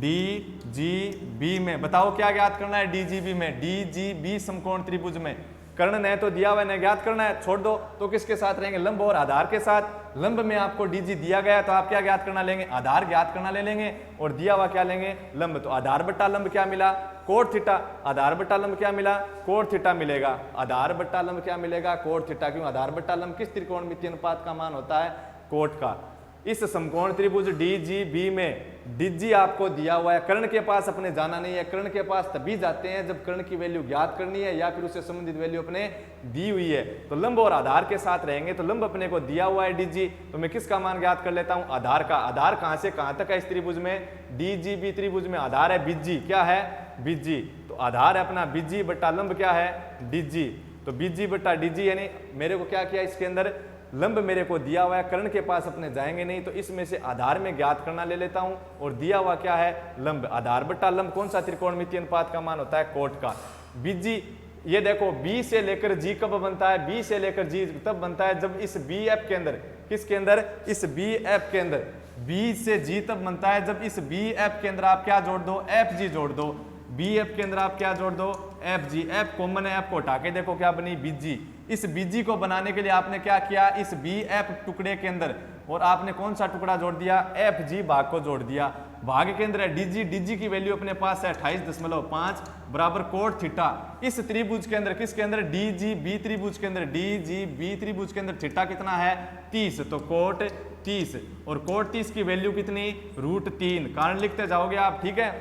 DGB में, बताओ क्या ज्ञात करना है DGB में, DGB समकोण त्रिभुज में। कर्ण न तो दिया हुआ न ज्ञात करना है, छोड़ दो। तो किसके साथ रहेंगे, लंब और आधार के साथ। लंब में आपको DG दिया गया, तो आप क्या ज्ञात करना लेंगे, आधार ज्ञात करना ले लेंगे, और दिया हुआ क्या लेंगे, लंब। तो आधार बट्टा लंब क्या मिला, कोट थीटा। आधार बट्टा लंब क्या मिला, कोट थीटा मिलेगा। आधार बट्टा लंब क्या मिलेगा, कोट थीटा। क्यों, आधार बट्टा लंब किस त्रिकोणमितीय अनुपात का मान होता है, कोट का। इस समकोण त्रिभुज DGB में DG आपको दिया हुआ है, कर्ण के पास अपने जाना नहीं है। कर्ण के पास तभी जाते हैं जब कर्ण की वैल्यू ज्ञात करनी है या फिर उससे संबंधित वैल्यू अपने दी हुई है। तो लंब और आधार के साथ रहेंगे, तो लंब अपने को दिया हुआ है DG, तो मैं किसका मान ज्ञात कर लेता हूं, आधार का। आधार कहां से कहां तक है इस त्रिभुज में, DGB त्रिभुज में आधार है BG। क्या है, BG। तो आधार है अपना BG बट्टा लंब क्या है, DG। तो BG बट्टा DG, यानी मेरे को क्या किया, इसके अंदर लंब मेरे को दिया हुआ है, कर्ण के पास अपने जाएंगे नहीं, तो इसमें से आधार में ज्ञात करना ले लेता हूं, और दिया हुआ क्या है, लंब। आधार बट्टा लंब कौन सा त्रिकोणमितीय अनुपात का मान होता है, कोट का। BG, ये देखो B से लेकर G कब बनता है, B से लेकर G तब बनता है जब इस BF के अंदर, किसके अंदर, इस BF के अंदर, B से G तब बनता है जब इस BF के अंदर आप क्या जोड़ दो, FG जोड़ दो। BF के अंदर आप क्या जोड़ दो, FG। F कॉमन है, F को हटा के देखो क्या बनी, BG। इस BG को बनाने के लिए आपने क्या किया, इस BF टुकड़े के अंदर, और आपने कौन सा टुकड़ा जोड़ दिया, FG भाग को जोड़ दिया। भाग केंद्र है डीजी, डीजी की वैल्यू अपने पास है 28.5 बराबर कोट थीटा। इस त्रिभुज के अंदर, किसके अंदर, डीजी बी त्रिभुज के अंदर, डीजी बी त्रिभुज के अंदर थीटा कितना है 30, तो कोट 30, और कोट 30 की वैल्यू कितनी, √3। कारण लिखते जाओगे आप, ठीक है,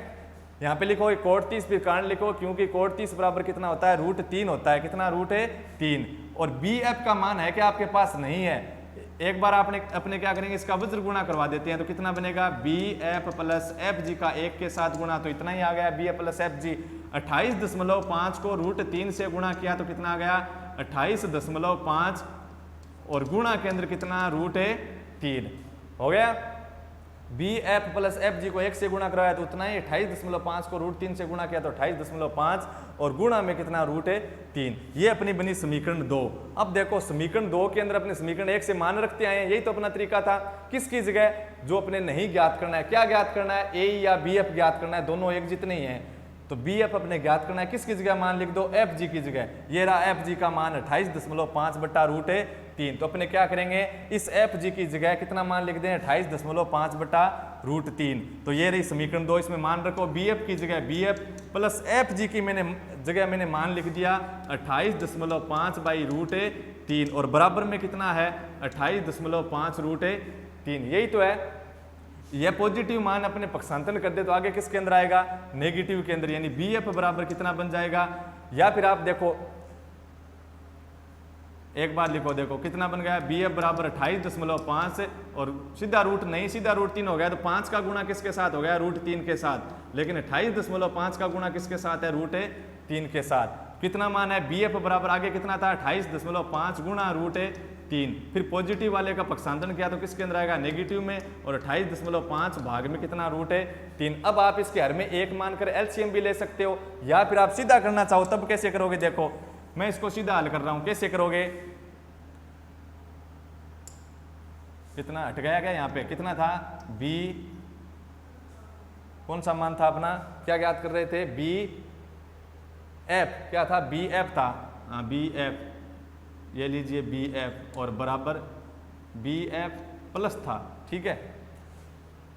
यहाँ पे लिखो कोट 30, फिर कारण लिखो, क्योंकि कोट 30 बराबर कितना होता है, √3 होता है, कितना, √3। और बी एफ का मान है कि आपके पास नहीं है, एक बार आपने अपने क्या करेंगे, इसका वज्र गुणा करवा देते हैं, तो कितना बनेगा, B F plus F G का 1 के साथ गुणा, तो इतना ही आ गया, B F plus F G. 28.5 को √3 से गुणा किया तो कितना आ गया, 28.5, और गुणा के अंदर कितना, √3 हो गया। B F plus F G को 1 से गुणा कराया तो उतना ही, 28.5 को √3 से गुणा किया तो 28.5, और गुणा में कितना, √3। ये अपनी बनी समीकरण 2। अब देखो समीकरण 2 के अंदर अपने समीकरण 1 से मान रखते आए हैं, यही तो अपना तरीका था। किसकी जगह, जो अपने नहीं ज्ञात करना है, क्या ज्ञात करना है, ए या बी एफ ज्ञात करना है, दोनों एक जितने ही हैं, तो बी एफ अपने ज्ञात करना है, किसकी जगह मान लिख दो, एफ जी की जगह। ये रहा एफ जी का मान 28.5 बट्टा √3, तो अपने क्या करेंगे, इस एफ जी की जगह कितना मान लिख दें, 28.5 बट्टा √3। तो ये रही समीकरण 2, इसमें मान रखो बी एफ की जगह B F plus F G की मैंने मान लिख दिया 28.5 बाई √3, और बराबर में कितना है, 28.5 √3। यही तो है। यह पॉजिटिव मान अपने पक्षांतरण कर दे तो आगे किसके अंदर आएगा, नेगेटिव के अंदर, यानी बी एफ बराबर कितना बन जाएगा, या फिर आप देखो एक बार लिखो, देखो कितना बन गया, बी एफ बराबर 28.5, और सीधा रूट नहीं, सीधा √3 हो गया, तो 5 का गुणा किसके साथ हो गया, √3 के साथ, लेकिन 28.5 का गुणा किसके साथ है, √3 के साथ। कितना मान है, बी एफ बराबर आगे कितना था, 28.5 गुणा √3, फिर पॉजिटिव वाले का पक्षांतरण किया तो किसके अंदर आएगा, नेगेटिव में, और 28.5 भाग में कितना, √3। अब आप इसके हर में 1 मानकर एलसीएम भी ले सकते हो, या फिर आप सीधा करना चाहो तब कैसे करोगे, देखो मैं इसको सीधा हल कर रहा हूं, कैसे करोगे, कितना हट गया क्या, यहाँ पे कितना था, बी, कौन सा मान था अपना, क्या ज्ञात कर रहे थे, बी एफ, क्या था, बी एफ था, हाँ बी एफ, ये लीजिए बी एफ, और बराबर बी एफ प्लस था, ठीक है।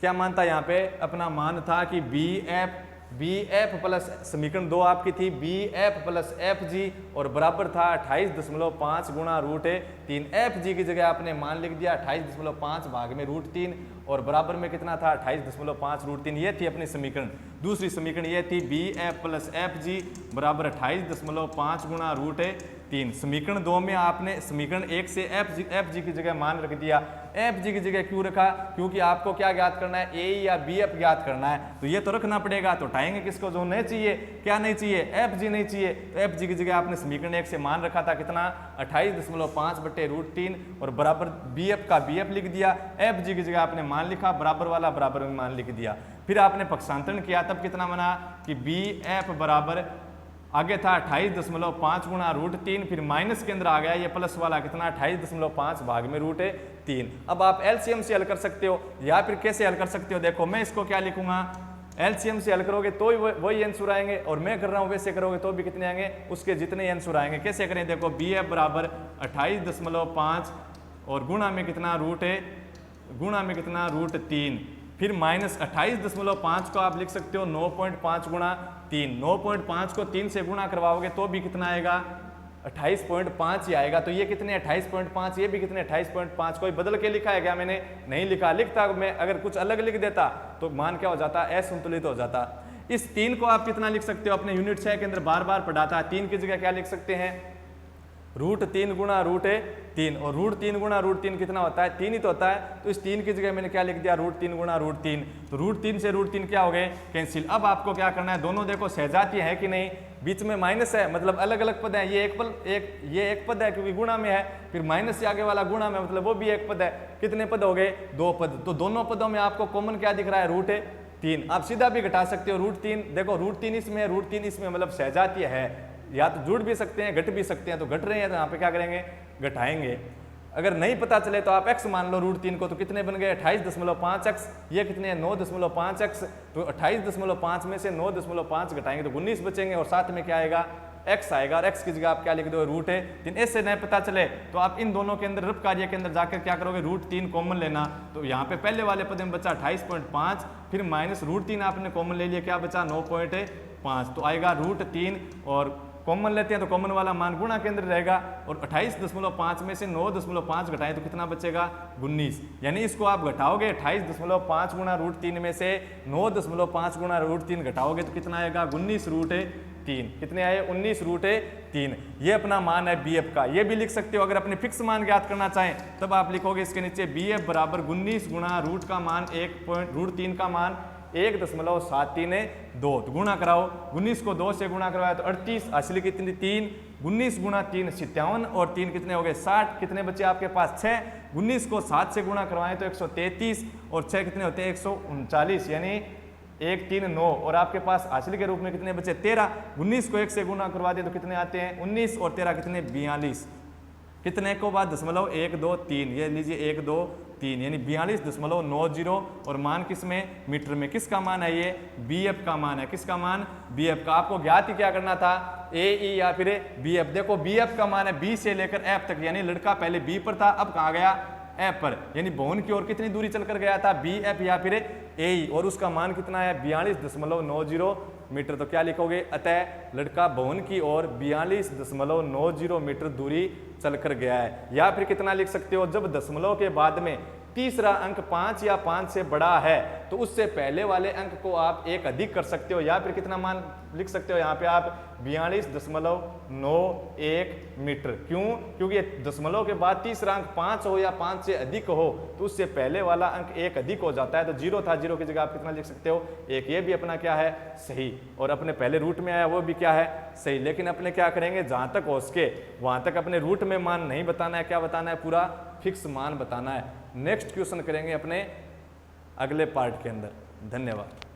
क्या मान था यहाँ पे, अपना मान था कि बी एफ प्लस, समीकरण 2 आपकी थी B F plus F G, और बराबर था 28.5 गुणा √3। एफ जी की जगह आपने मान लिख दिया 28.5 भाग में √3, और बराबर में कितना था, 28.5 √3। ये थी अपनी समीकरण। दूसरी समीकरण ये थी B F plus F G बराबर 28.5 गुणा √3। समीकरण 2 में आपने समीकरण 1 से एफ जी की जगह मान रख दिया। एफ जी की जगह क्यों रखा, क्योंकि आपको क्या ज्ञात करना है, ए या बी एफ ज्ञात करना है, तो ये तो रखना पड़ेगा। तो उठाएंगे किसको, जो नहीं चाहिए, क्या नहीं चाहिए, एफ जी नहीं चाहिए, तो एफ जी की जगह आपने समीकरण 1 से मान रखा था कितना, 28.5 बटे √3, और बराबर बी एफ का बी एफ लिख दिया, एफ जी की जगह आपने मान लिखा, बराबर वाला बराबर में मान लिख दिया। फिर आपने पक्षांतरण किया, तब कितना बना कि बी एफ बराबर आगे था 28.5 गुणा √3, फिर माइनस के अंदर आ गया ये प्लस वाला कितना, 28.5 भाग में √3। अब आप एलसीएम से हल कर सकते हो, या फिर कैसे हल कर सकते हो, देखो मैं इसको क्या लिखूंगा, एलसीएम से हल करोगे तो वही आंसर आएंगे, और मैं कर रहा हूं वैसे करोगे तो भी कितने आएंगे, उसके जितने आंसर आएंगे। कैसे करें, देखो बी एफ बराबर 28.5, और गुणा में कितना, √3, फिर माइनस 28.5 को आप लिख सकते हो 9.5 गुणा 3, 9.5 को 3 से गुणा करवाओगे तो भी कितना आएगा, 28.5 ही आएगा। तो ये कितने 28.5, ये भी कितने 28.5। कोई बदल के लिखा है क्या, मैंने नहीं लिखा, लिखता मैं अगर कुछ अलग लिख देता तो मान क्या हो जाता, असंतुलित हो जाता। इस 3 को आप कितना लिख सकते हो, अपने यूनिट 6 के अंदर बार बार पढ़ाता है, 3 की जगह क्या लिख सकते हैं, √3 गुणा √3, और √3 गुणा √3 कितना होता है, 3 ही तो होता है। तो इस 3 की जगह मैंने क्या लिख दिया, √3 गुणा √3, तो √3 से √3 क्या हो गए, कैंसिल। अब आपको क्या करना है, दोनों देखो सहजातीय है कि नहीं, बीच में माइनस है, मतलब अलग अलग पद है, ये एक पद है क्योंकि गुणा में है, फिर माइनस से आगे वाला गुणा में, मतलब वो भी एक पद है। कितने पद हो गए, 2 पद। तो दोनों पदों में आपको कॉमन क्या दिख रहा है, √3। आप सीधा भी घटा सकते हो, √3 देखो, √3 इसमें, √3 इसमें, मतलब सहजातीय है, या तो जुड़ भी सकते हैं, घट भी सकते हैं। तो घट रहे हैं तो यहाँ पे क्या करेंगे, घटाएंगे। अगर नहीं पता चले तो आप x मान लो √3 को, तो कितने बन गए 28.5x, ये कितने हैं 9.5x, तो 28.5 में से 9.5 घटाएंगे तो 19 बचेंगे, और साथ में क्या आएगा x आएगा और x की जगह आप क्या लिख दो रूट है 3। ऐसे नहीं पता चले तो आप इन दोनों के अंदर रफ कार्य के अंदर जाकर क्या करोगे रूट 3 कॉमन लेना। तो यहाँ पे पहले वाले पद में बचा 28.5 फिर माइनस रूट 3 आपने कॉमन ले लिया, क्या बचा 9.5 तो आएगा रूट 3 और कॉमन लेते हैं तो कॉमन वाला मान गुणा के अंदर रहेगा और 28.5 में से 9.5 घटाएं तो कितना बचेगा 19। यानी इसको आप घटाओगे 28.5 गुणा रूट 3 में से 9.5 गुणा रूट 3 घटाओगे तो कितना आएगा 19 रूट 3। कितने आए 19 रूट 3। ये अपना मान है बी एफ का। ये भी लिख सकते हो अगर अपने फिक्स मान ज्ञात करना चाहें तब आप लिखोगे इसके नीचे बी एफ बराबर 19 गुणा रूट का मान रूट 3 का मान 1.732 तो गुणा कराओ 19 को 2 से गुणा करवाया तो 38 असली कितनी 3 19 गुणा 3 57 और 3 कितने हो गए 60। कितने बचे आपके पास 6 19 को 7 से गुणा करवाएं तो 133 और 6 कितने होते हैं 139 यानी 139 और आपके पास हासिल के रूप में कितने बचे 13। 19 को 1 से गुणा करवा दे तो कितने आते हैं 19 और 13 कितने 42। कितने को बाद 0.123 ये लीजिए 1 2 3 यानी 42.90 और मान किस में मीटर में। किसका मान है ये बी एफ का मान है। किसका मान बी एफ का। आपको ज्ञात ही क्या करना था ए ई या फिर बी एफ। देखो बी एफ का मान है बी से लेकर एफ तक यानी लड़का पहले बी पर था अब कहाँ गया एफ पर यानी भवन की ओर कितनी दूरी चलकर गया था बी एफ या फिर ए और उसका मान कितना है 42.90 मीटर। तो क्या लिखोगे अतः लड़का भवन की ओर 42.90 मीटर दूरी चलकर गया है। या फिर कितना लिख सकते हो जब दशमलव के बाद में तीसरा अंक 5 या 5 से बड़ा है तो उससे पहले वाले अंक को आप एक अधिक कर सकते हो या फिर कितना मान लिख सकते हो यहाँ पे आप 42.91 मीटर। क्यों क्योंकि दशमलव के बाद तीसरा अंक 5 हो या 5 से अधिक हो तो उससे पहले वाला अंक एक अधिक हो जाता है। तो 0 था 0 की जगह आप कितना लिख सकते हो 1। ये भी अपना क्या है सही और अपने पहले रूट में आया वो भी क्या है सही। लेकिन अपने क्या करेंगे जहाँ तक हो सके वहाँ तक अपने रूट में मान नहीं बताना है, क्या बताना है पूरा फिक्स मान बताना है। नेक्स्ट क्वेश्चन करेंगे अपने अगले पार्ट के अंदर। धन्यवाद।